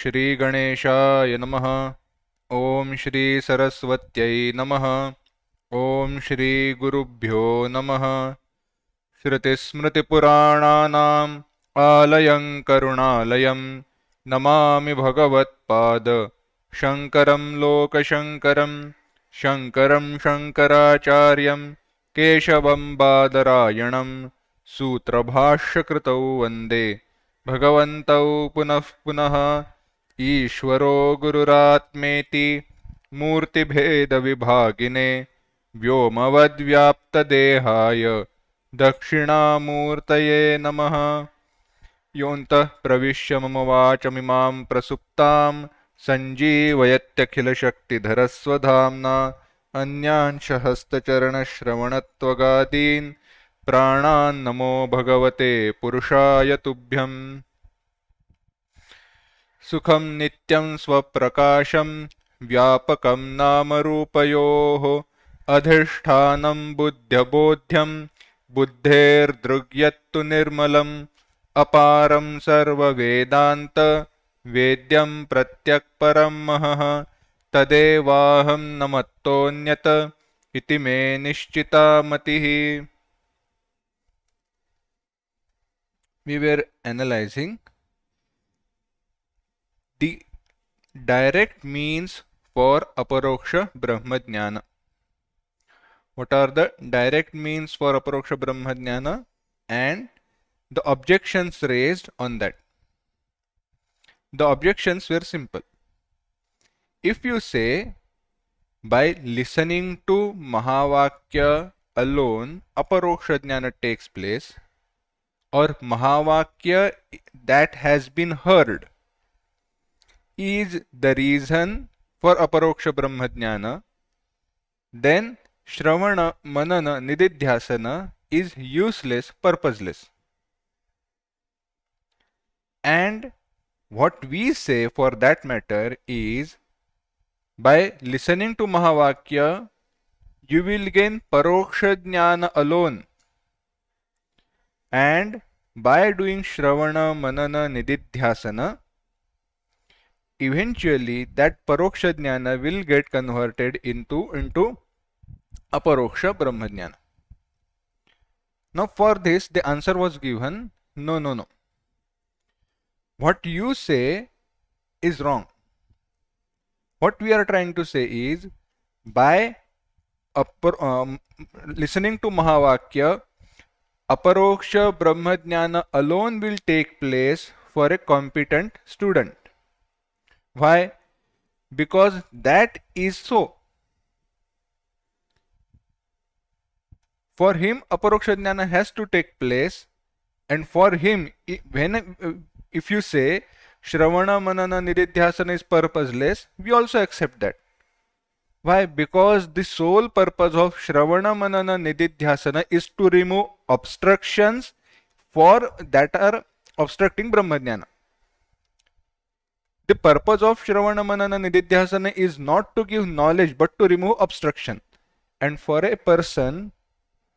श्री गणेशाय नमः। ओम श्री सरस्वत्यै नमः। ओम श्री गुरुभ्यो नमः। श्रुतिस्मृतिपुराणानाम् आलयं करुणालयं नमामि भगवत्पाद शङ्करं लोकशङ्करं। शङ्करं शङ्कराचार्यं केशवं बादरायणं सूत्रभाष्यकृतौ वन्दे भगवन्तौ पुनः पुनः। ईश्वरो गुरुरात्मेति मूर्तिभेदविभागिने व्योमवद्व्याप्तदेहाय दक्षिणामूर्तये नमः। योऽन्तः प्रविश्य मम वाचमिमां प्रसुप्तां सञ्जीवयत्यखिलशक्तिधरस्वधाम्ना अन्यांशहस्तचरणश्रवणत्वगादीन् प्राणान्नमो भगवते पुरुषाय तुभ्यम्। सुखं नित्यं स्वप्रकाशं व्यापकं नामरूपयोः अधिष्ठानं बुद्ध्यबोध्यं बुद्धेर्दृग्यत्तु निर्मलम् अपारं सर्ववेदान्त वेद्यं प्रत्यक्परं महः तदेवाहं न मत्तोऽन्यत् इति मे निश्चिता मतिः। We were analyzing the direct means for aparoksha brahma jnana. What are the direct means for aparoksha brahma jnana and the objections raised on that? The objections were simple. If you say by listening to Mahavakya alone aparoksha jnana takes place, or Mahavakya that has been heard is the reason for aparoksha brahma jnana, then Shravana Manana Nididhyasana is useless, purposeless. And what we say for that matter is by listening to Mahavakya you will gain paroksha jnana alone, and by doing Shravana Manana Nididhyasana eventually that paroksha jnana will get converted into aparoksha brahma jnana. Now for this the answer was given, no. What you say is wrong. What we are trying to say is by listening to Mahavakya aparoksha brahma jnana alone will take place for a competent student. Why? Because that is so. For him aparoksha jnana has to take place, and for him if you say Shravana Manana Nididhyasana is purposeless, we also accept that. Why? Because the sole purpose of Shravana Manana Nididhyasana is to remove obstructions for that are obstructing Brahma Jnana. The purpose of Shravana Manana Nididhyasana is not to give knowledge but to remove obstruction. And for a person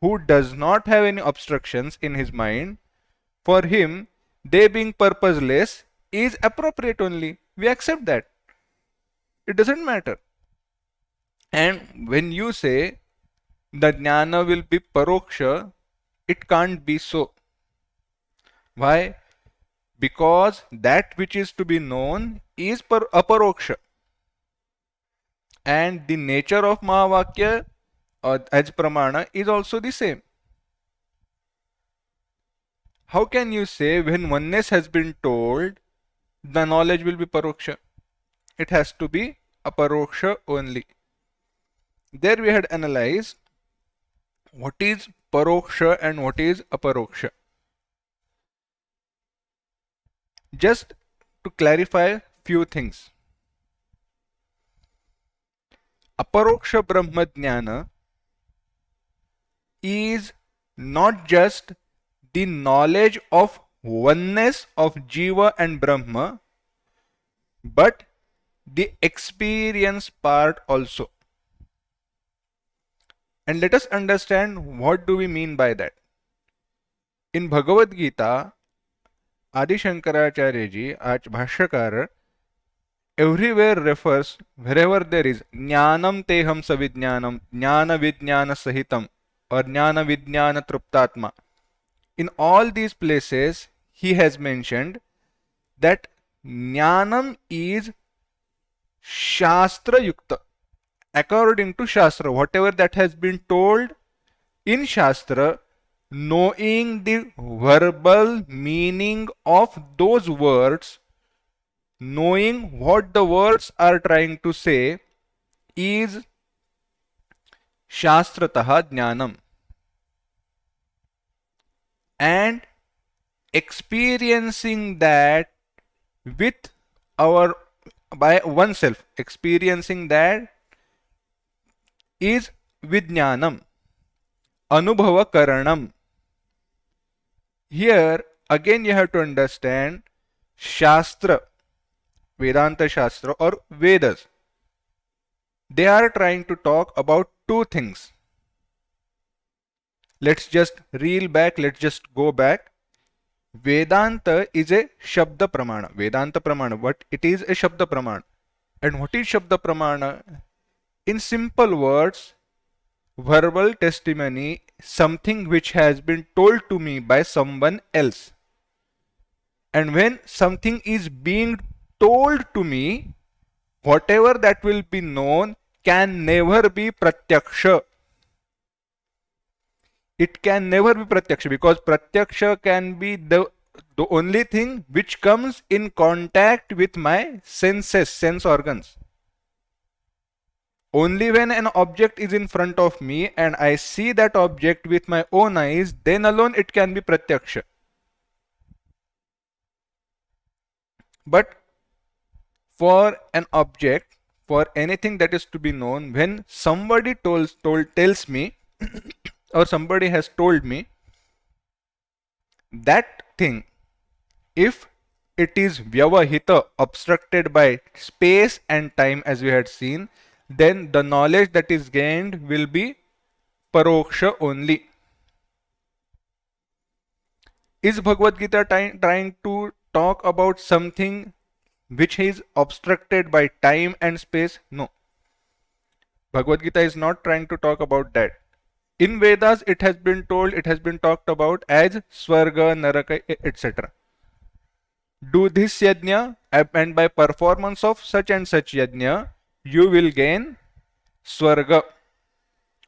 who does not have any obstructions in his mind, for him they being purposeless is appropriate only. We accept that. It doesn't matter. And when you say the jnana will be paroksha, it can't be so. Why? Because that which is to be known is aparoksha. And the nature of Mahavakya as pramana is also the same. How can you say when oneness has been told, the knowledge will be paroksha? It has to be aparoksha only. There we had analyzed what is paroksha and what is aparoksha. Just to clarify few things. Aparoksha Brahma Jnana is not just the knowledge of oneness of Jiva and Brahma, but the experience part also. And let us understand what do we mean by that. In Bhagavad Gita, Adi Shankaracharya ji, आज भाष्यकार, everywhere refers, wherever there is jnanam teham savijnanam, jnana vijnana sahitam, or jnana vijnana truptatma. In all these places, he has mentioned that jnanam is shastra yukta. According to shastra, whatever that has been told in shastra, knowing the verbal meaning of those words, knowing what the words are trying to say, is shastratah jnanam. And experiencing that with our, by oneself, experiencing that is vijnanam, anubhava karanam. Here again you have to understand shastra, Vedanta Shastra or Vedas. They are trying to talk about two things. Let's just reel back, let's just go back. Vedanta is a Shabda Pramana. Vedanta Pramana, but it is a Shabda Pramana. And what is Shabda Pramana? In simple words, verbal testimony, something which has been told to me by someone else. And when something is being told to me, whatever that will be known can never be pratyaksha. It can never be pratyaksha, because pratyaksha can be the only thing which comes in contact with my senses, sense organs. Only when an object is in front of me and I see that object with my own eyes, then alone it can be pratyaksha. But for an object, for anything that is to be known, when somebody tells me or somebody has told me that thing, if it is vyavahita, obstructed by space and time as we had seen, then the knowledge that is gained will be paroksha only. Is Bhagavad Gita trying to talk about something which is obstructed by time and space? No. Bhagavad Gita is not trying to talk about that. In Vedas, it has been told, it has been talked about as Swarga, Naraka, etc. Do this yajna, and by performance of such and such yajna, you will gain Swarga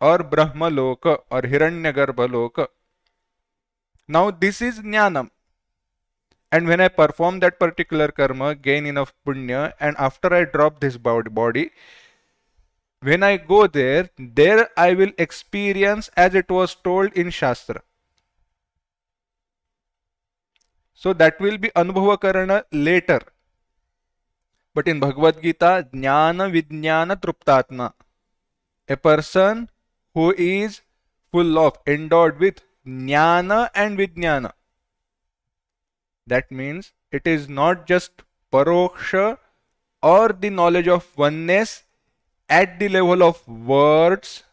or Brahma Loka or Hiranyagarbha Loka. Now this is jnanam. And when I perform that particular karma, gain enough punya, and after I drop this body, when I go there I will experience as it was told in Shastra. So that will be Anubhava Karana later. But in Bhagavad Gita, Jnana Vijnana Truptatma, a person who is full of, endowed with Jnana and Vijnana. That means it is not just Paroksha or the knowledge of oneness at the level of words,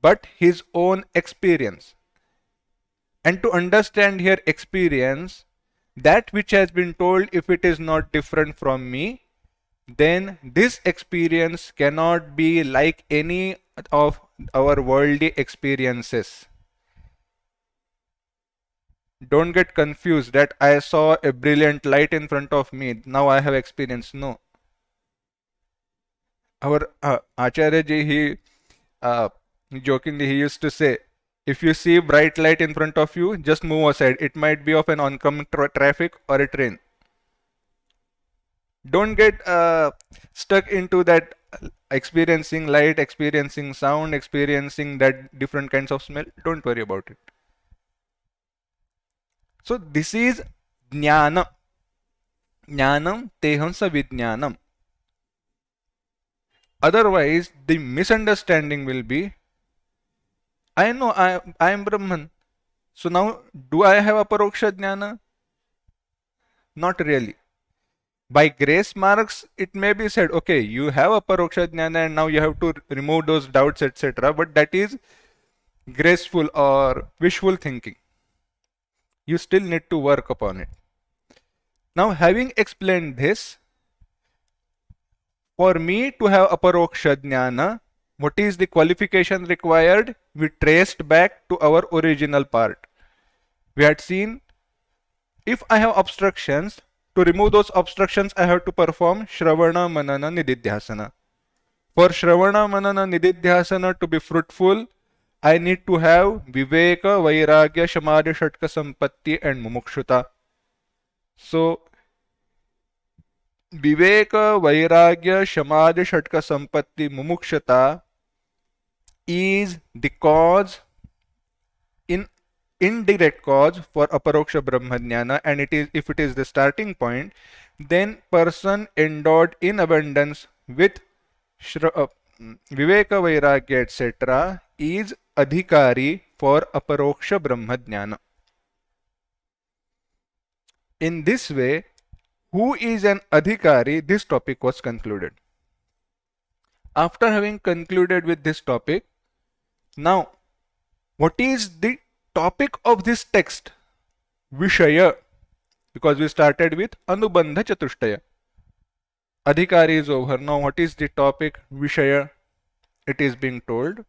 but his own experience. And to understand here experience, that which has been told, if it is not different from me, then this experience cannot be like any of our worldly experiences. Don't get confused that I saw a brilliant light in front of me, now I have experience. No. Our Acharya ji, jokingly, he used to say, if you see bright light in front of you, just move aside. It might be of an oncoming traffic or a train. Don't get stuck into that experiencing light, experiencing sound, experiencing that different kinds of smell. Don't worry about it. So this is jnana. Jnanam teham sa vijnanam. Otherwise, the misunderstanding will be, I know I am Brahman. So now, do I have aparoksha jnana? Not really. By grace marks, it may be said, okay, you have aparoksha jnana and now you have to remove those doubts, etc. But that is graceful or wishful thinking. You still need to work upon it. Now, having explained this, For me to have aparoksha jnana, what is the qualification required? We traced back to our original part. We had seen if I have obstructions, to remove those obstructions, I have to perform Shravana, Manana, Nididhyasana. For Shravana, Manana, Nididhyasana to be fruitful, I need to have Viveka, Vairagya, Shamadhi, Shatka, Sampatti and Mumukshuta. So, Viveka, Vairagya, Shamadhi, Shatka, Sampatti, Mumukshata is the cause, in indirect cause for aparoksha brahmajnana, and it is, if it is the starting point, then person endowed in abundance with viveka, vairagya, etc. is adhikari for aparoksha brahmajnana. In this way, who is an adhikari? This topic was concluded. After having concluded with this topic, now what is the topic of this text? Vishaya. Because we started with Anubandha Chatushtaya. Adhikari is over. Now what is the topic? Vishaya. It is being told.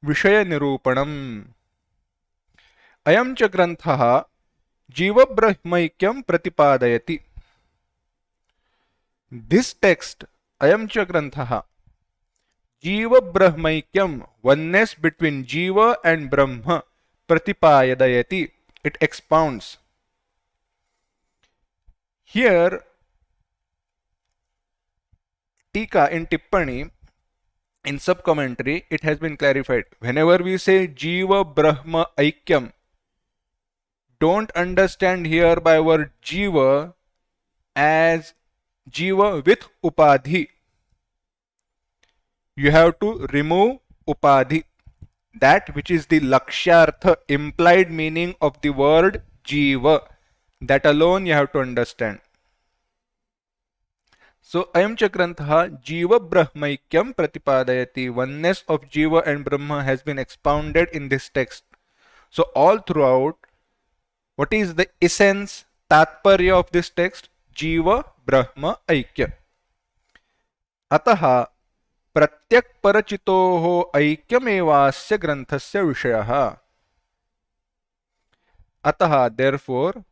Vishaya Nirupanam. Ayam cha granthaha Jiva Brahmaikyam Pratipadayati. This text, Ayam cha granthaha, Jiva Brahmaikyam, oneness between Jiva and Brahma, Pratipayadayati, it expounds. Here, Tika in Tippani, in sub-commentary, it has been clarified. Whenever we say Jiva Brahma Aikyam, don't understand here by word Jiva as Jiva with Upadhi. You have to remove Upadhi, that which is the Lakshyartha, implied meaning of the word Jiva. That alone you have to understand. So, Ayam Chakrantha Jiva Brahmaikyam Pratipadayati. Oneness of Jiva and Brahma has been expounded in this text. So, all throughout, what is the essence, tatparya of this text? Jiva Brahma Aikya. Ataha प्रत्यक परचितोः ऐक्यमेवास्य ग्रंथस्य विषयः. अतः therefore,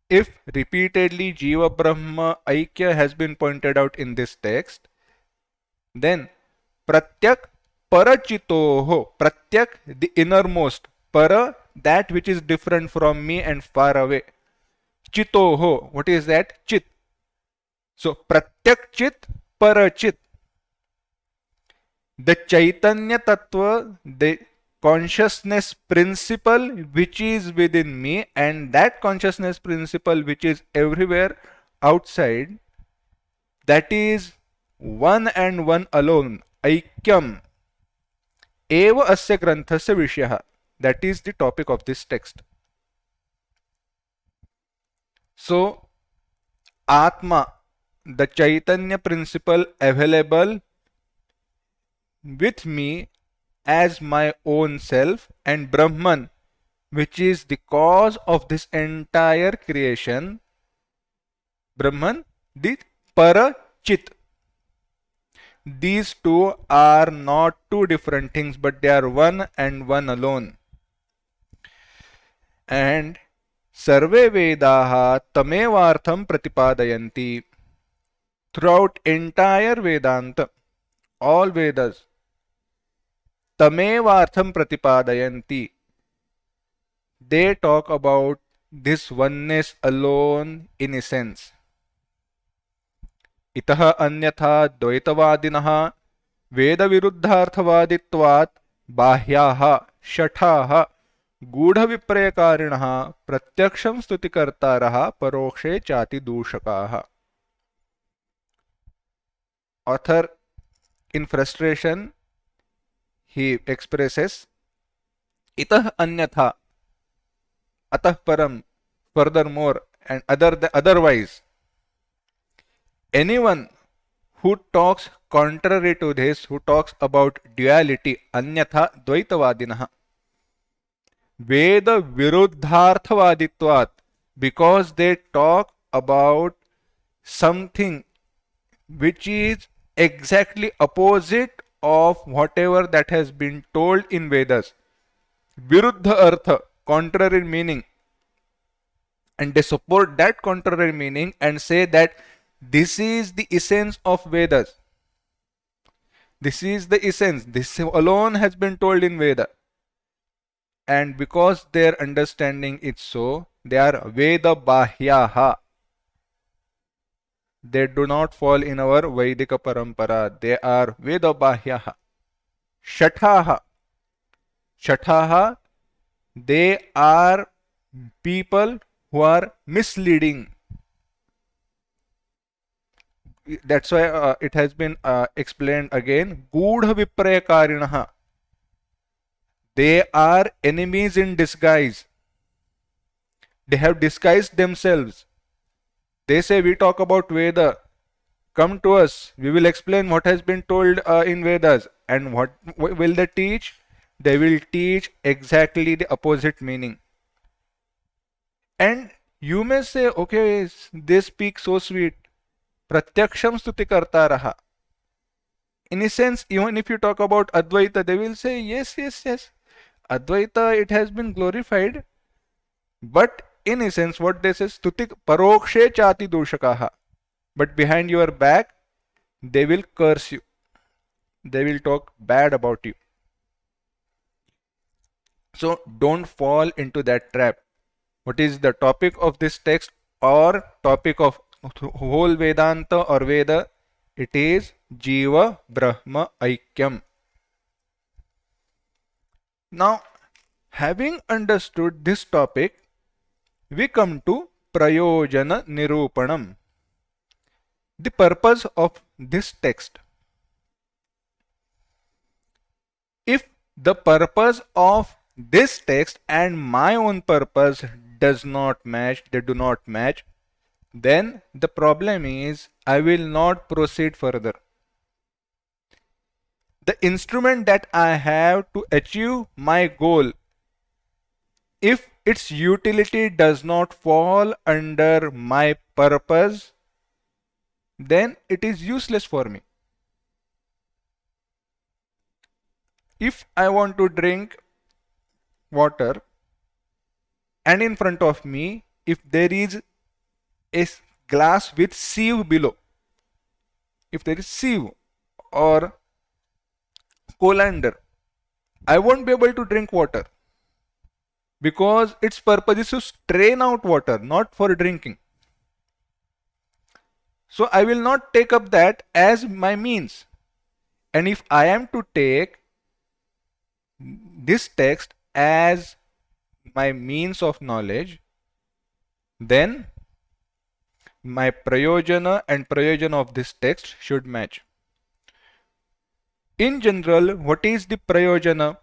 if repeatedly Jiva Brahma Aikya has been pointed out in this text, then Pratyak Parachitoho, Pratyak the innermost, Para that which is different from me and far away, Chitoho, what is that? Chit. So Pratyak Chit, Parachit. The Chaitanya Tattva, the consciousness principle which is within me, and that consciousness principle which is everywhere outside, that is one and one alone. Aikyam eva asya granthasya vishyaha. That is the topic of this text. So, Atma, the Chaitanya principle available with me as my own self, and Brahman, which is the cause of this entire creation, Brahman, the Parachit. These two are not two different things, but they are one and one alone. And Sarve Vedaha Tamevartham Pratipadayanti. Throughout entire Vedanta, all Vedas, Tamevartham Pratipadayanti, they talk about this oneness alone in essence. Itaha anyatha dvaitavadinaha Veda viruddharthavaditvat bahyaha shathaha gudha viprayakarinaha pratyaksham stutikartaraha parokshe chati dushakaha. Author, in frustration, he expresses itah anyatha, atah param, furthermore, and otherwise. Anyone who talks contrary to this, who talks about duality, anyatha dvaitavadinaha, Veda viruddharthavaditvat, because they talk about something which is exactly opposite of whatever that has been told in Vedas. Viruddha artha, contrary meaning. And they support that contrary meaning and say that this is the essence of Vedas. This is the essence. This alone has been told in Veda. And because their understanding is so, they are Veda Bahyaha. They do not fall in our Vaidika Parampara. They are Veda Bahyaha. Shathaha. Shathaha, they are people who are misleading. That's why it has been explained again. Gudha Viprayakarinah. They are enemies in disguise. They have disguised themselves. They say, we talk about Veda. Come to us. We will explain what has been told in Vedas. And what will they teach? They will teach exactly the opposite meaning. And you may say, okay, they speak so sweet. Pratyaksham stuti karta raha. In a sense, even if you talk about Advaita, they will say, yes, yes, yes. Advaita, it has been glorified. But in a sense, what they say, stuti parokshe chati doshakaha. But behind your back, they will curse you. They will talk bad about you. So don't fall into that trap. What is the topic of this text or topic of whole Vedanta or Veda? It is Jiva Brahma Aikyam. Now, having understood this topic, we come to Prayojana Nirupanam. The purpose of this text. If the purpose of this text and my own purpose does not match, they do not match, then the problem is I will not proceed further. The instrument that I have to achieve my goal, if its utility does not fall under my purpose, then it is useless for me. If I want to drink water and in front of me, if there is a glass with sieve below, if there is sieve or colander, I won't be able to drink water because its purpose is to strain out water, not for drinking. So I will not take up that as my means. And if I am to take this text as my means of knowledge, then my prayojana and prayojana of this text should match. In general, what is the prayojana?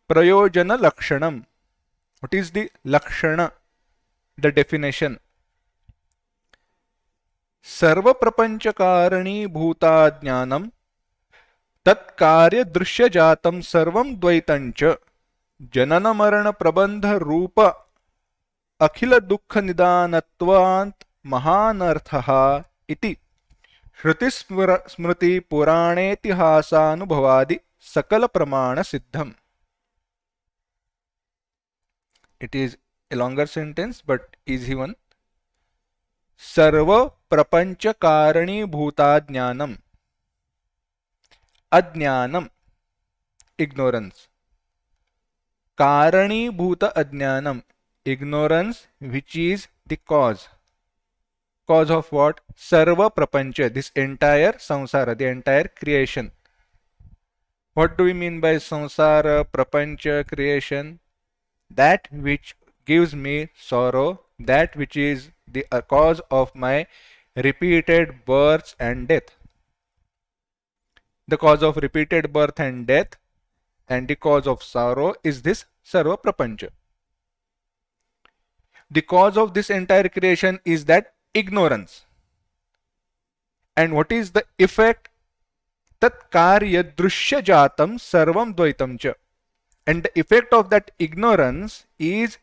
Prayojana lakshanam. What is the lakshana? The definition. Sarva prapancha karani bhuta jnanam तत्कार्य दृश्य जातम सर्वम द्वैतंच जनन मरण प्रबंध रूप अखिल दुख निदानत्वांत महानर्थः इति श्रुति स्मृति पुराणेतिहासानुभवादि सकल प्रमाण सिद्धम. It is a longer sentence but easy one. सर्व प्रपंच कारणी भूता ज्ञानम. Ajnanam, ignorance. Karanibhuta ajnanam, ignorance which is the cause. Cause of what? Sarva prapancha, this entire samsara, the entire creation. What do we mean by samsara, prapancha, creation? That which gives me sorrow, that which is the cause of my repeated births and death. The cause of repeated birth and death and the cause of sorrow is this sarva prapancha. The cause of this entire creation is that ignorance. And what is the effect? Tat karya drushya jatam sarvam dvaitam cha. And the effect of that ignorance is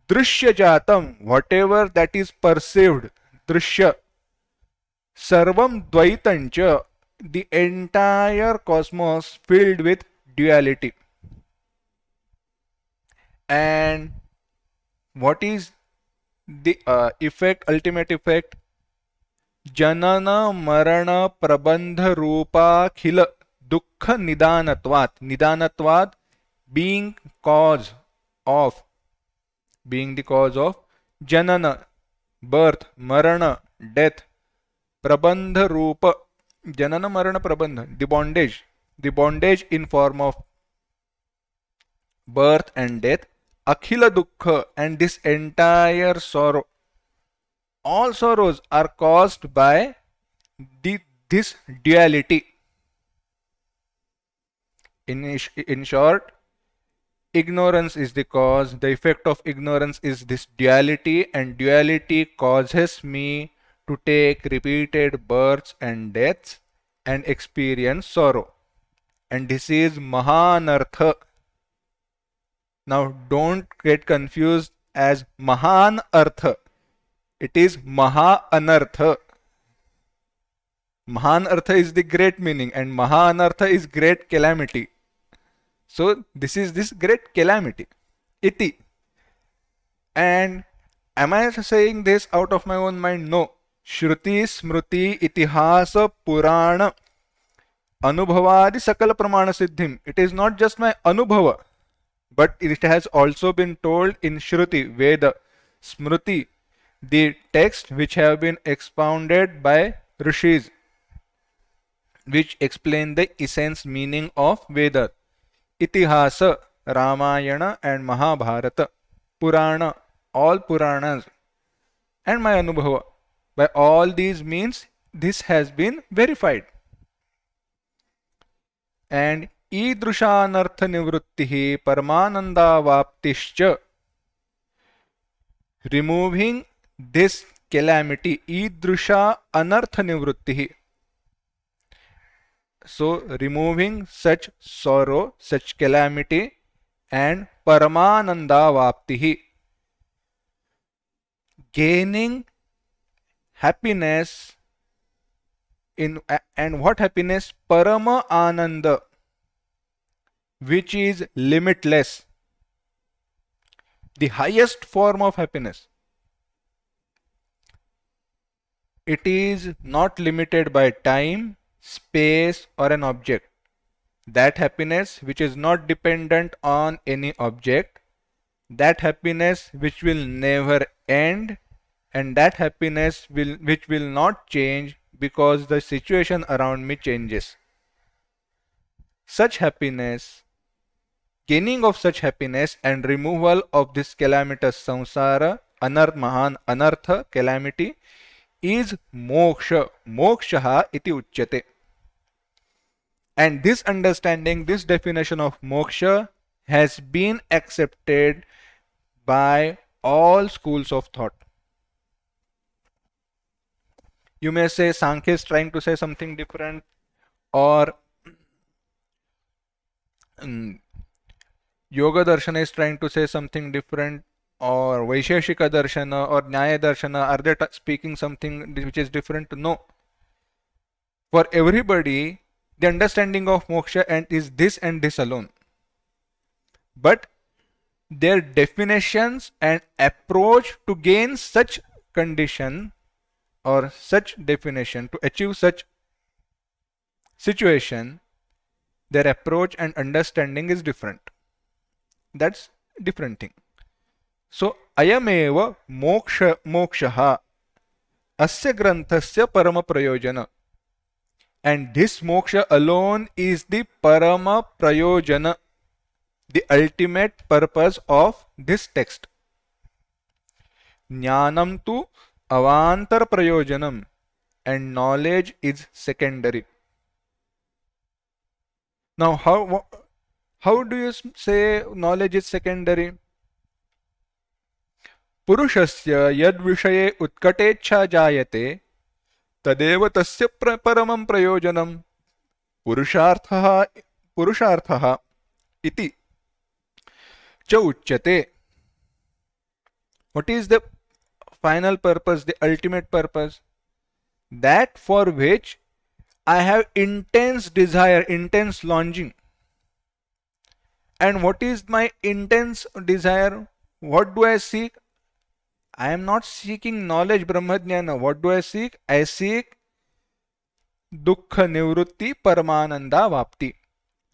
drushya jatam, whatever that is perceived, drushya. Sarvam Dvaitancha, the entire cosmos filled with duality. And what is the effect, ultimate effect? जनन मरण प्रबंध रूपाखिल दुख निदानत्वात्, निदानत्वात् being cause of, being the cause of janana, birth, marana, death, prabandha rupa, janana marana prabandha, the bondage in form of birth and death, akhila dukkha, and this entire sorrow, all sorrows are caused by this duality. In short, ignorance is the cause, the effect of ignorance is this duality, and duality causes me to take repeated births and deaths and experience sorrow. And this is Mahanartha. Now don't get confused as Mahan Artha. It is Maha Anartha. Mahan Artha is the great meaning and Maha Anartha is great calamity. So this is this great calamity. Iti. And am I saying this out of my own mind? No. Shruti, Smruti, Itihasa, Purana, Anubhavadi Sakala Pramana Siddhim. It is not just my Anubhava, but it has also been told in Shruti, Veda, Smruti, the text which have been expounded by Rishis, which explain the essence meaning of Veda. Itihasa, Ramayana and Mahabharata, Purana, all Puranas, and my Anubhava. By all these means, this has been verified. And ईदृशानर्थ निवृत्तिः परमानंदावाप्तिश्च, removing this calamity, ईदृशा अनर्थ निवृत्तिः, so removing such sorrow, such calamity, and paramanandavaptihi, gaining happiness in, and what happiness? Parama ananda, which is limitless, the highest form of happiness. It is not limited by time, space, or an object. That happiness which is not dependent on any object, that happiness which will never end, and that happiness which will not change because the situation around me changes. Such happiness, gaining of such happiness and removal of this calamitous samsara, mahan anartha, calamity, is moksha, mokshaha iti uchyate. And this understanding, this definition of moksha has been accepted by all schools of thought. You may say Sankhya is trying to say something different, or Yoga Darshana is trying to say something different, or Vaisheshika Darshana or Nyaya Darshana, are they speaking something which is different? No. For everybody, the understanding of moksha and is this and this alone. But their definitions and approach to gain such condition or such definition, to achieve such situation, their approach and understanding is different. That's different thing. So ayameva mokshaha asya granthasya parama prayojana. And this moksha alone is the parama prayojana, the ultimate purpose of this text. Jnanam tu avantar prayojanam, and knowledge is secondary. Now how do you say knowledge is secondary? Purushasya yad vishaye utkatecha jayate तदेव तस्य परमं प्रयोजनम पुरुषार्थः इति च उच्यते. What is the final purpose, the ultimate purpose? that for which I have intense desire, intense longing. And what is my intense desire? What do I seek? I am not seeking knowledge, Brahmajnana. What do I seek? I seek Dukkha Nivrutti Paramananda Vapti,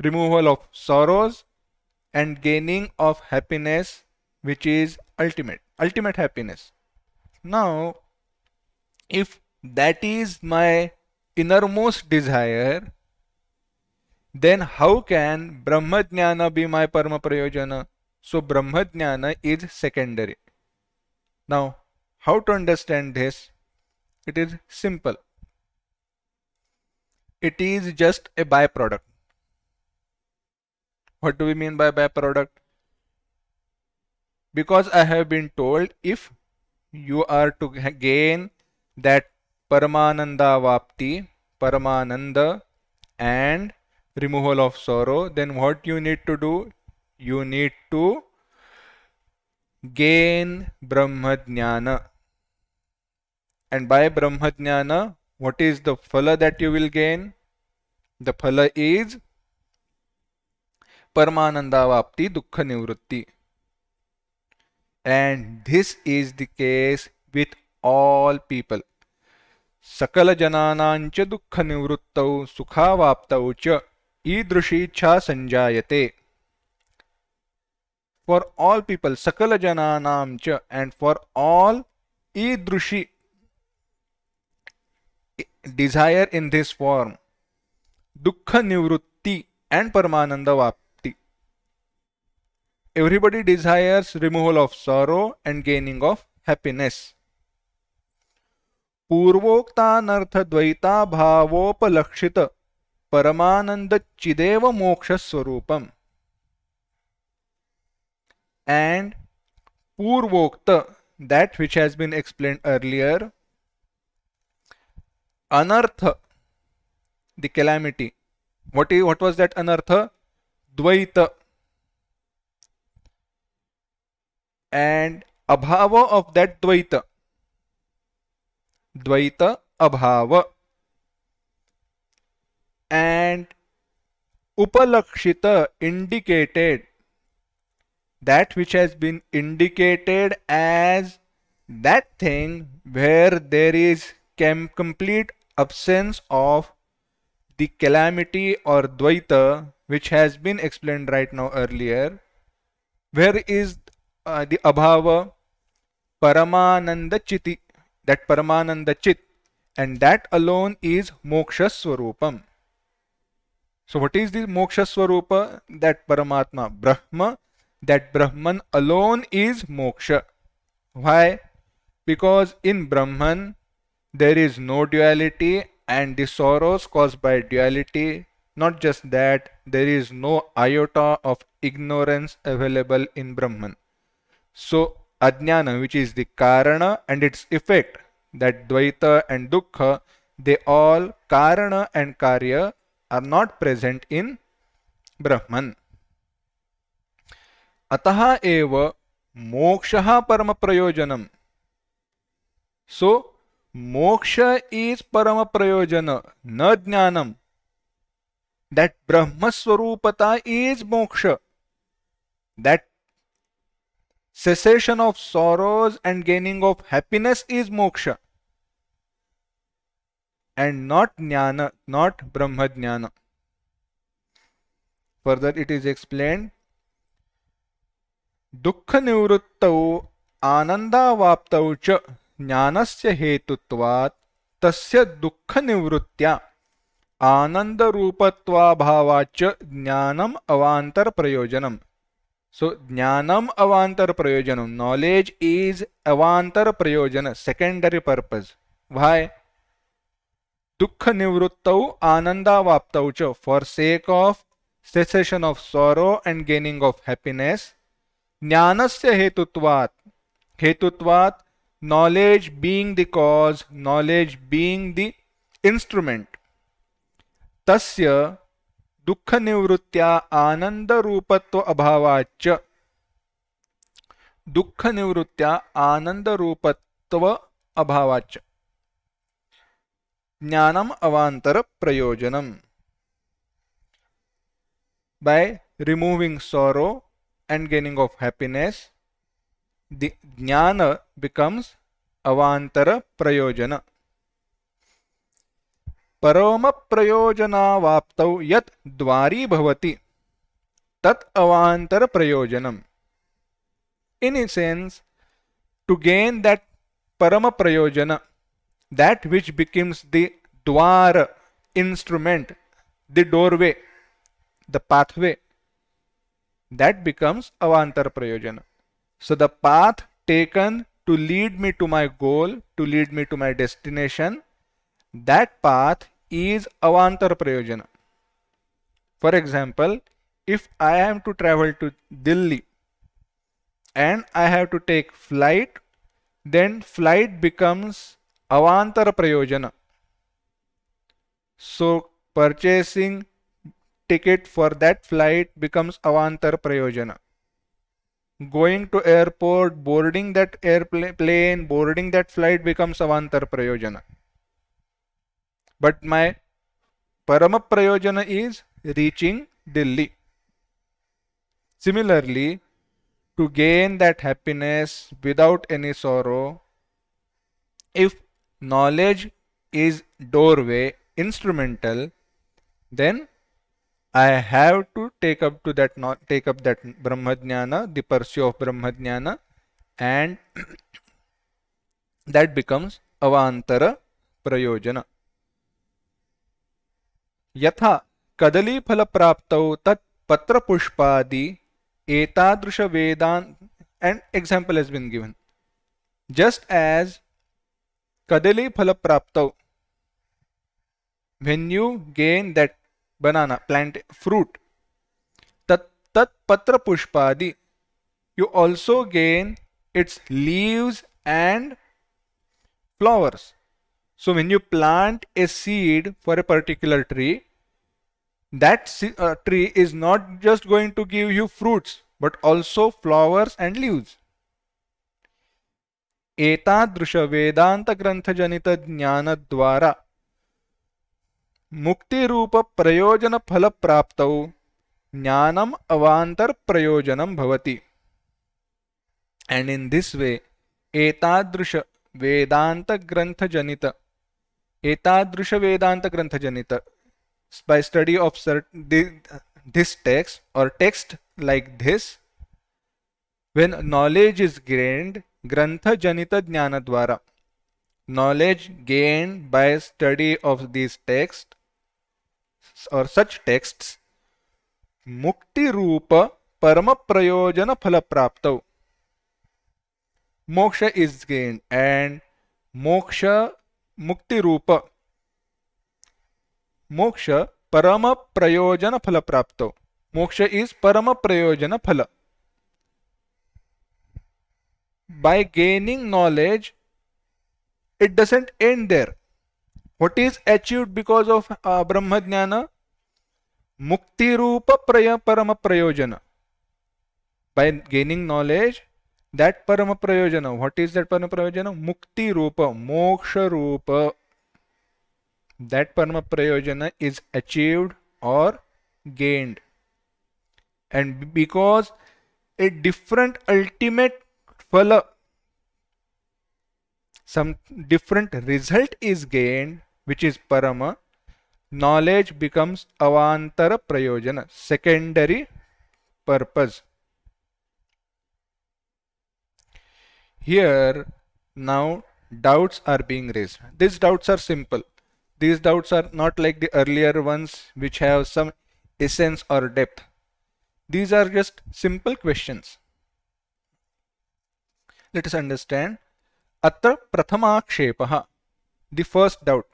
removal of sorrows and gaining of happiness, which is ultimate happiness. Now, if that is my innermost desire, then how can Brahmajnana be my Parama Prayojana? So Brahmajnana is secondary. Now, how to understand this? It is simple. It is just a byproduct. What do we mean by byproduct? Because I have been told if you are to gain that Paramananda Vapti, Paramananda and removal of sorrow, then what you need to do? You need to gain Brahmajnana. And by Brahmajnana, what is the phala that you will gain? The phala is Paramananda Vapti Dukkha Nivrutti. And this is the case with all people. सकल जनानांच दुःख निवृत्तौ सुखावाप्तौ च ईदृशीच्छा संजायते. For all people, सकल जनानां च, and for all ईदृशी, desire in this form, dukkha nivrutti and paramananda vapti. Everybody desires removal of sorrow and gaining of happiness. पूर्वोक्तानर्थ Dvaita भावोपलक्षित परमानंद चिदेव मोक्ष स्वरूपम. And purvokta, that which has been explained earlier, anartha, the calamity. What was that anartha? Dvaita. And abhava of that dvaita. Dvaita abhava. And upalakshita, indicated, that which has been indicated as that thing where there is complete absence of the calamity or dvaita, which has been explained right now earlier. Where is the abhava? Paramananda chiti, that paramananda chit, and that alone is moksha swarupam. So what is the moksha swarupa? That Paramatma, Brahma, that Brahman alone is moksha. Why? Because in Brahman there is no duality and the sorrows caused by duality. Not just that, there is no iota of ignorance available in Brahman. So Ajnana, which is the Karana, and its effect, that Dvaita and Dukkha, they all Karana and Karya are not present in Brahman. Ataha eva mokshaha parama prayojanam. So moksha is parama prayojana, na jnanam. That Brahma Swarupata is moksha. That cessation of sorrows and gaining of happiness is moksha. And not jnana, not Brahma jnana. Further it is explained, दुःख निवृत्तौ आनंदावाप्तौ च ज्ञानस्य हेतुत्वात् तस्य दुःख निवृत्त्या आनंद रूपत्वाभावाच्च ज्ञानम अवांतर प्रयोजनम. So jnanam avantar prayojanam, knowledge is avantar prayojana, secondary purpose. Why? Dukkha nivruttau anandavaptau cha, for sake of cessation of sorrow and gaining of happiness. Jnanasya hetutvat, hetutvat, knowledge being the cause, knowledge being the instrument. Tasya दुःख निवृत्त्या आनंद रूपत्व अभावाच्च, दुःख निवृत्त्या आनंद रूपत्व अभावाच्च. ज्ञानम अवांतर प्रयोजनम. By removing sorrow and gaining of happiness, the jnana becomes avantara prayojana. परम प्रयोजनावाप्तौ यत् द्वारी भवति tat avantar prayojanam. In a sense, to gain that parama prayojana, that which becomes the dwara, instrument, the doorway, the pathway, that becomes avantar prayojana. So the path taken to lead me to my goal, to lead me to my destination, that path is avantar prayojana. For example, if I am to travel to Delhi and I have to take flight, then flight becomes avantar prayojana. So purchasing ticket for that flight becomes avantar prayojana. Going to airport, boarding that airplane, boarding that flight becomes avantar prayojana. But my parama prayojana is reaching Delhi. Similarly, to gain that happiness without any sorrow, if knowledge is doorway, instrumental, then I have to take up that Brahmajnana, the pursuit of Brahmajnana, and that becomes avantara prayojana. यथा कदलीफल प्राप्तौ तत् पत्र पुष्पादि एतादृश वेदांत, and example has been given. Just as kadalifala praptau, when you gain that banana plant fruit, tat patra pushpadi, you also gain its leaves and flowers. So when you plant a seed for a particular tree, that tree is not just going to give you fruits but also flowers and leaves. एतादृश वेदांत ग्रंथ जनित ज्ञान द्वारा मुक्ति रूप प्रयोजन फल प्राप्तौ ज्ञानम अवांतर प्रयोजनम भवति. And in this way, एतादृश वेदांत ग्रंथ जनित, एतादृश वेदांत ग्रंथ जनित, by study of this text or text like this, when knowledge is gained, grantha janita jnana dwara, knowledge gained by study of these texts or such texts, mukti rupa parama prayojana phala praptau, moksha is gained, and moksha mukti rupa, moksha parama prayojana phala praptau, moksha is parama prayojana phala. By gaining knowledge, it doesn't end there. What is achieved because of Brahmajnana? Mukti Rupa Parama Prayojana. By gaining knowledge, that Parama Prayojana, what is that Parama Prayojana? Mukti Rupa, Moksha Rupa. That Parama Prayojana is achieved or gained. And because a different ultimate phala, some different result is gained, which is parama, knowledge becomes avantara prayojana, secondary purpose. Here now doubts are being raised. These doubts are simple. These doubts are not like the earlier ones which have some essence or depth. These are just simple questions. Let us understand. Atra prathamakshepaha, the first doubt.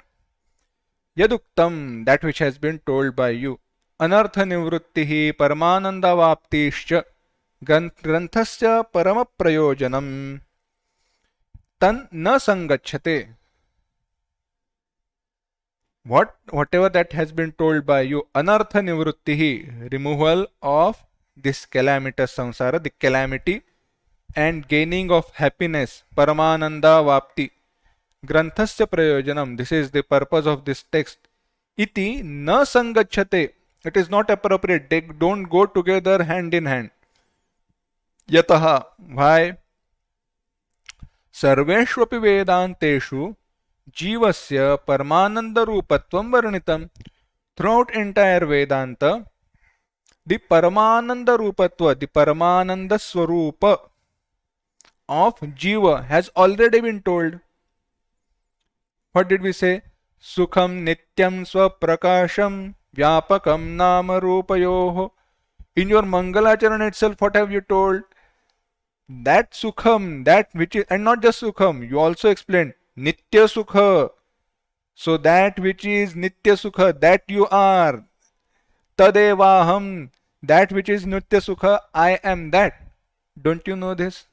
Yaduktam, that which has been told by you. Anartha nivrittihi paramanandavaptischa granthasya parama prayojanam tan na sangachate. Whatever that has been told by you, anartha nivrittihi, removal of this calamitous samsara, the calamity, and gaining of happiness, paramananda vapti, ग्रंथस्य प्रयोजनम, this is the purpose of this text, iti na sangachyate, it is not appropriate, they don't go together hand in hand. Yataha, why? सर्वेष्वपि वेदांतेषु जीवस्य परमानंद रूपत्वं वर्णितम्. Throughout entire Vedanta, the Paramananda Rupatva, the Paramananda Swarupa of Jiva has already been told. What did we say? Sukham Nityam Swaprakasham Vyapakam Nama Rupayoho. In your Mangalacharana itself, what have you told? That Sukham, that which is, and not just Sukham, you also explained Nitya Sukha. So that which is Nitya Sukha, that you are. Tadevaham, that which is Nitya Sukha, I am that. Don't you know this?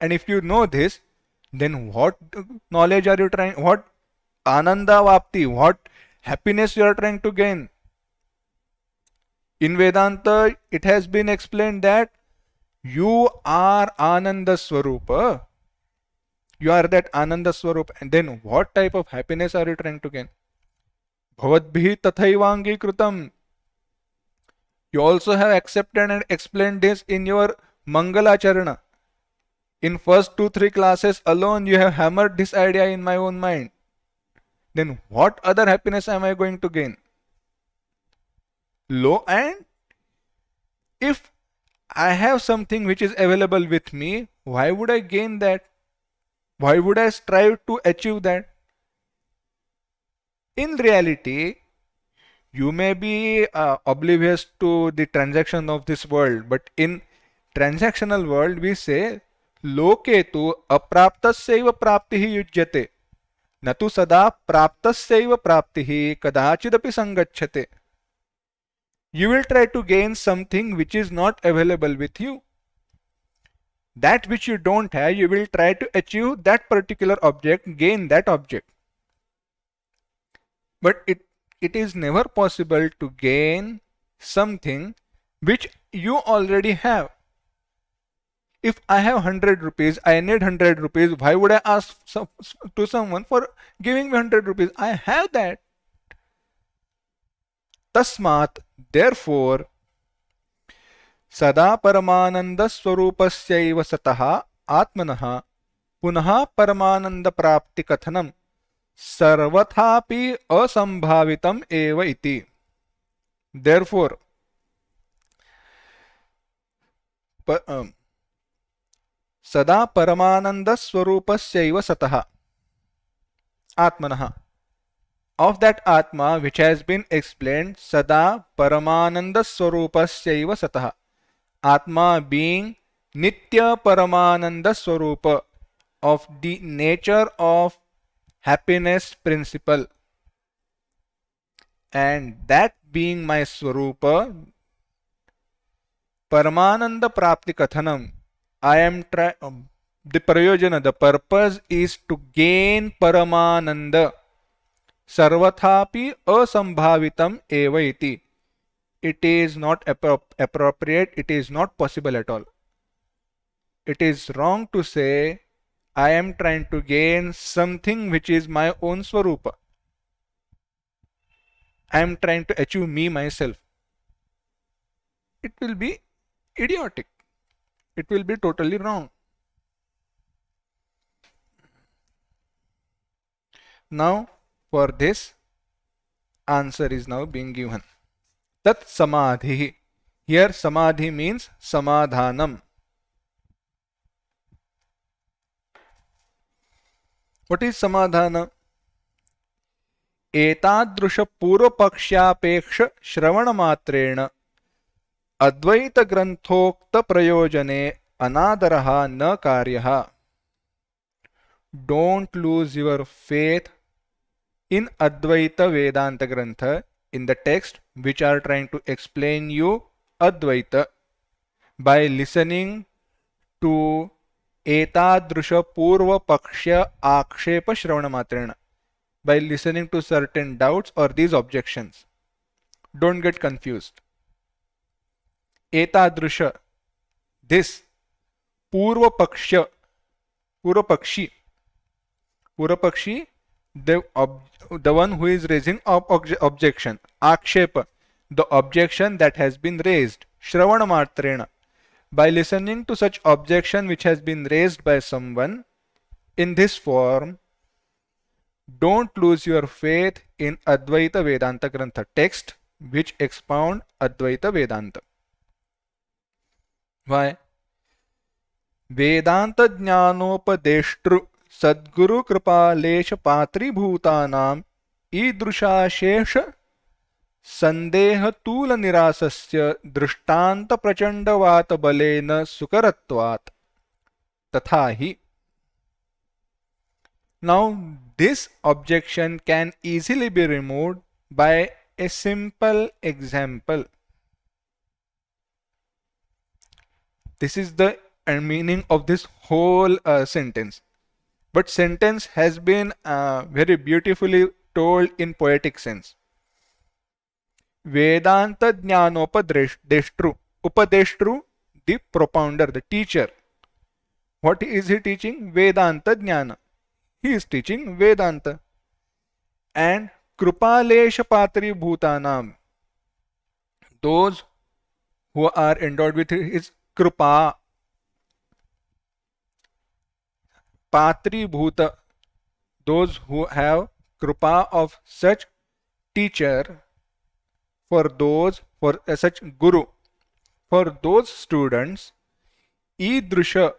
And if you know this, then what knowledge are you trying, what Ananda Vapti, what happiness you are trying to gain? In Vedanta, it has been explained that you are Ananda Swarupa. You are that Ananda Swarupa. And then what type of happiness are you trying to gain? Bhavadbhi tathaivangi krutam. You also have accepted and explained this in your Mangalacharana. In first 2-3 classes alone, you have hammered this idea in my own mind. Then what other happiness am I going to gain? Lo, and if I have something which is available with me, why would I gain that? Why would I strive to achieve that? In reality, you may be oblivious to the transaction of this world, but in transactional world we say लोके तु अप्राप्तस्यैव प्राप्तिः युज्यते न तु सदा प्राप्तस्यैव प्राप्तिः कदाचिदपि संगच्छते. You will try to gain something which is not available with you. That which you don't have, you will try to achieve that particular object, gain that object. But it is never possible to gain something which you already have. If I have 100 rupees, I need 100 rupees, why would I ask to someone for giving me 100 rupees? I have that. Tasmat, therefore, sada paramananda swarupasya satah atmanah punah paramananda prapti kathanam sarvathapi asambhavitam eva iti. Therefore, सदा परमानंद स्वरूपस्यैव सतः आत्मनः, of that atma which has been explained, sada paramananda swarupasya satah, atma being nitya paramananda swarupa, of the nature of happiness principle, and that being my swarupa, paramananda prapti kathanam, I am the prayojana, the purpose is to gain paramananda. Sarvathapi asambhavitam eva iti. It is not appropriate, it is not possible at all. It is wrong to say I am trying to gain something which is my own swarupa. I am trying to achieve me myself. It will be idiotic. It will be totally wrong. Now, for this, answer is now being given. Tat samadhi. Here samadhi means samadhanam. What is samadhana? एतादृश पूर्वपक्षापेक्ष श्रवण मात्रेण अद्वैत ग्रंथोक्त प्रयोजने अनादरः न कार्यः. Don't lose your faith in Advaita Vedanta Grantha, in the text which are trying to explain you Advaita, by listening to Etadrusha Purva Pakshya Akshepa Shravana Matrena, by listening to certain doubts or these objections. Don't get confused. Etadrusha, this Purva Pakshya, Purva Pakshi, Purapakshi, the one who is raising objection. Akshepa, the objection that has been raised. Shravana matrena, by listening to such objection which has been raised by someone in this form, don't lose your faith in Advaita Vedanta Grantha text which expound Advaita Vedanta. Why? Vedanta Jnanopadeshtru Sadguru Kripalesha Patribhutanam Idrushashesha Sandeha Tula Nirasasya Drishtanta Prachandavata Balena Sukaratvat Tathahi. Now, this objection can easily be removed by a simple example. This is the meaning of this whole sentence. But sentence has been very beautifully told in poetic sense. Vedanta Jnanopadeshtru. Upadeshtru, the propounder, the teacher. What is he teaching? Vedanta Jnana. He is teaching Vedanta. And Kripalesha Patri Bhutanam, those who are endowed with his Kripa, Patri Bhuta, those who have Kripa of such teacher, for those, for such Guru, for those students, Idrusha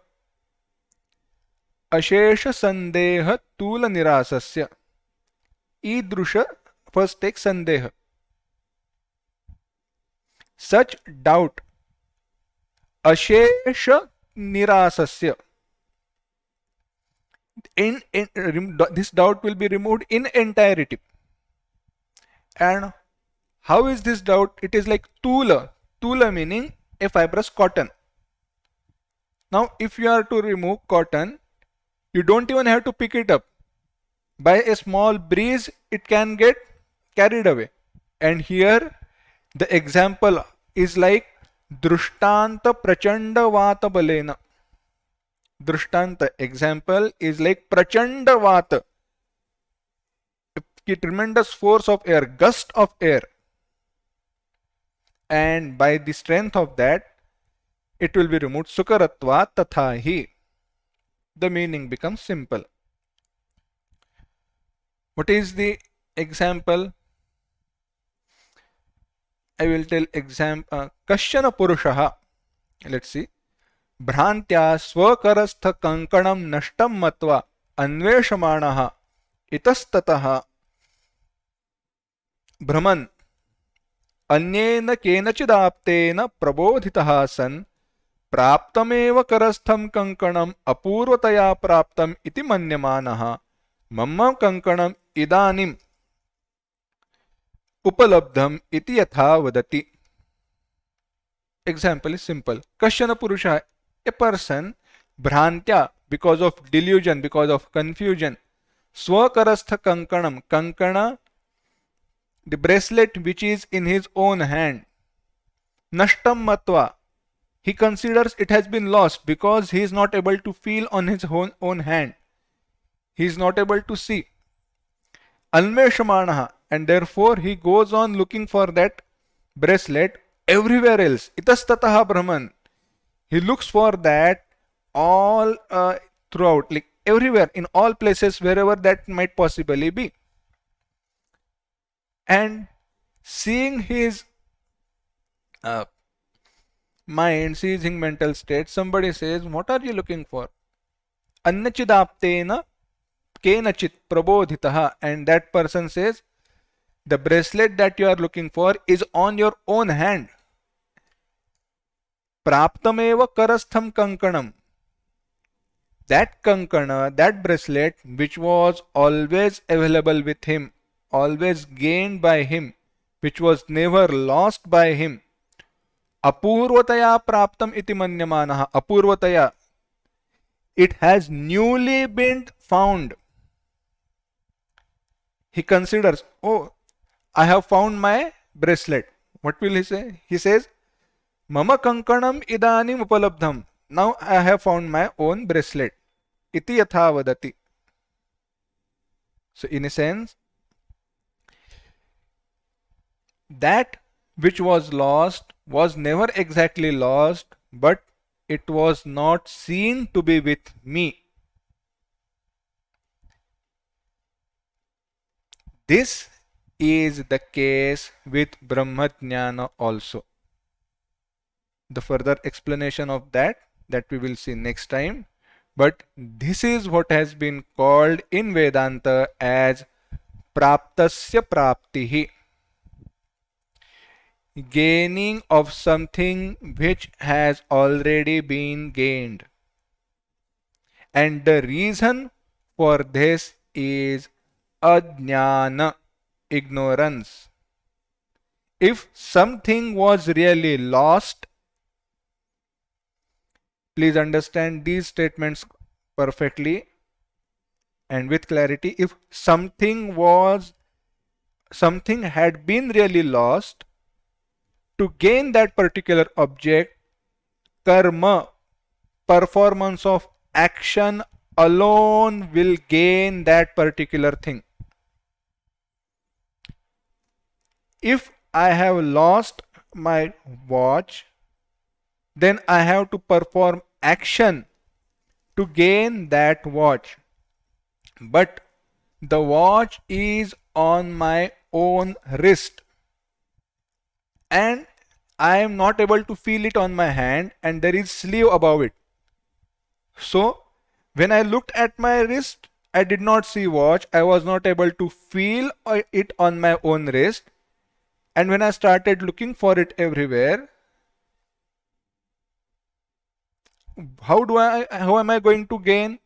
Ashesha Sandeha Tula Nirasasya. Idrusha, first take Sandeha. Such doubt. Ashesha Nirasasya. This doubt will be removed in entirety. And how is this doubt? It is like Tula. Tula meaning a fibrous cotton. Now, if you are to remove cotton, you don't even have to pick it up. By a small breeze, it can get carried away. And here, the example is like Drishtanta Prachanda Vata Balena. Drishtanta, example, is like Prachanda Vata. A tremendous force of air, gust of air. And by the strength of that, it will be removed. Sukaratva tathahi. The meaning becomes simple. What is the example? I will tell example. Kashyana Purushaha. Let's see. Bhrantya Swakarastha Kankanam Nashtam Matva Anveshamanaha Itastataha Brahman Anyena Kenachidaptena Prabodhitaha San Praptameva Karastham Kankanam Apurvataya Praptam Iti Manyamanaha Mamma Kankanam Idanim Upalabdham Iti Yatha Vadati. Example is simple. Kashyana Purusha, a person, Bhrantya, because of delusion, because of confusion. Swakarastha Kankanam, Kankana, the bracelet which is in his own hand. Nashtam Matva, he considers it has been lost because he is not able to feel on his own hand. He is not able to see. Anveshamanaha, and therefore he goes on looking for that bracelet everywhere else. Itastataha Brahman. He looks for that all throughout, like everywhere, in all places, wherever that might possibly be. And seeing his mind, seeing his mental state, somebody says, what are you looking for? Annachidaptena kenachit prabodhitaha. And that person says, the bracelet that you are looking for is on your own hand. Praptameva karastham kankanam. That kankana, that bracelet, which was always available with him, always gained by him, which was never lost by him. Apurvataya praptam iti manyamanaha. Apurvataya. It has newly been found. He considers, oh, I have found my bracelet. What will he say? He says, Mama kankanam idanim upalabdham. Now I have found my own bracelet. Iti yatha vadati. So in a sense, that which was lost was never exactly lost, but it was not seen to be with me. This is the case with Brahmajnana also. The further explanation of that we will see next time. But this is what has been called in Vedanta as praptasya praptihi, gaining of something which has already been gained. And the reason for this is ajnana, ignorance. If something was really lost, please understand these statements perfectly and with clarity. If something had been really lost, to gain that particular object, karma, performance of action alone will gain that particular thing. If I have lost my watch, then I have to perform action to gain that watch. But the watch is on my own wrist and I am not able to feel it on my hand, and there is sleeve above it. So when I looked at my wrist, I did not see watch. I was not able to feel it on my own wrist. And when I started looking for it everywhere, how am I going to gain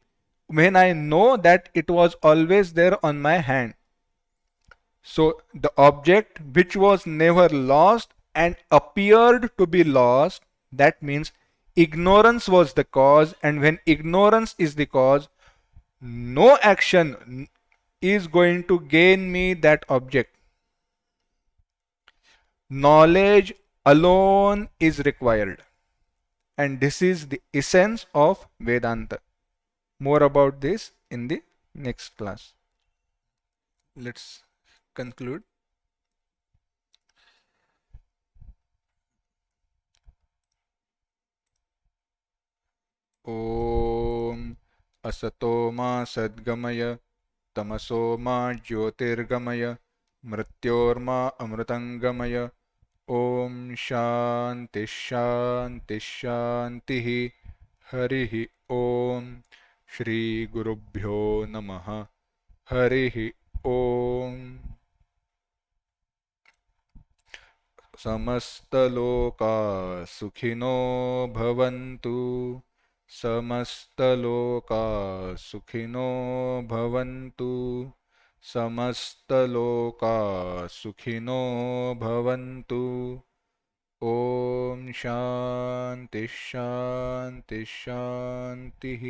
when I know that it was always there on my hand? So the object which was never lost and appeared to be lost, that means ignorance was the cause, and when ignorance is the cause, no action is going to gain me that object. Knowledge alone is required, and this is the essence of Vedanta. More about this in the next class. Let's conclude. ॐ असतो मा सद्गमय तमसो मा ज्योतिर्गमय मृत्योर्मा अमृतंगमय ॐ शान्ति शान्ति शान्तिः हरिः ॐ श्री गुरुभ्यो नमः हरिः ॐ समस्तलोका सुखिनो भवन्तु समस्तलोका सुखिनो भवन्तु समस्तलोका सुखिनो भवन्तु ॐ शान्ति शान्ति शान्तिः